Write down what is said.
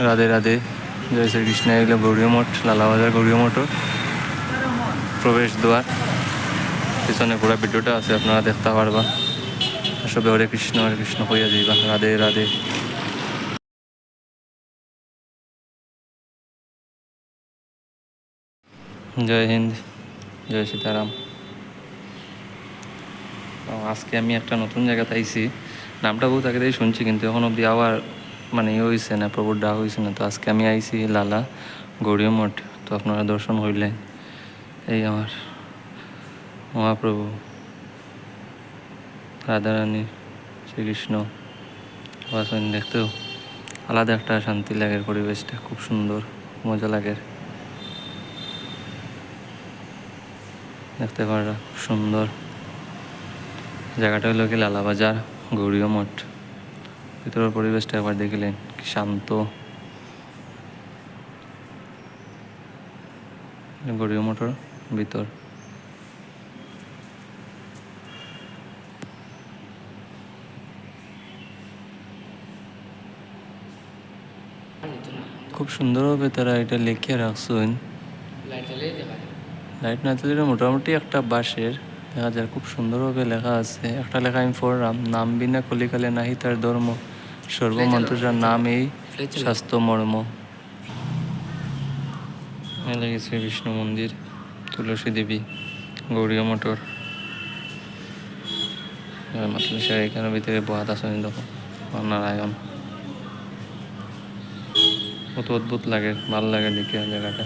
রাধে রাধে, জয় শ্রীকৃষ্ণ। এগুলো গৌরীয় মঠ, লালাবাজার গৌরীয় মঠর প্রবেশ দ্বার। পিছনে পুরো ভিডিওটা আছে, আপনারা দেখতে পারবা। সবে হরে কৃষ্ণ হইয়া যাইবা। রাধে রাধে। জয় হিন্দ, জয় সীতারাম। আজকে আমি একটা নতুন জায়গাতে আইছি। নামটা বহুত আগে থেকে শুনছি, কিন্তু এখন অবধি আবার মানে হয়েছে না, প্রভুর ডাক হয়েছে না। তো আজকে আমি আইছি লালা গৌরীয় মঠ। তো আপনারা দর্শন হইলেন। এই আমার মহাপ্রভু রাধারানী শ্রীকৃষ্ণ বাসন দেখতেও আলাদা একটা শান্তি লাগে। পরিবেশটা খুব সুন্দর, মজা লাগে দেখতে পারা। খুব সুন্দর জায়গাটা হলো কি লালাবাজার গৌরীয় মঠ। ভিতরের পরিবেশটা একবার দেখিলেন, কি শান্ত। গৌরীয় মঠের ভিতর খুব সুন্দরভাবে তারা এটা লিখে রাখছেন। লাইট না চালিয়ে মোটামুটি একটা বাঁশের দেখা যায়, খুব সুন্দরভাবে লেখা আছে। একটা লেখা আমি পড়লাম, নাম বিনা কলিকালে নাহি তার ধর্ম, সর্বমন্ত্রটার নাম এই স্বাস্থ্য মর্ম। এলাকি শ্রীকৃষ্ণ মন্দির, তুলসী দেবী, গৌরীয় মঠর মাতৃ এখানে ভিতরে বহাত আসেন। দেখো নারায়ণ, কত অদ্ভুত লাগে, ভাল লাগে দেখে জায়গাটা।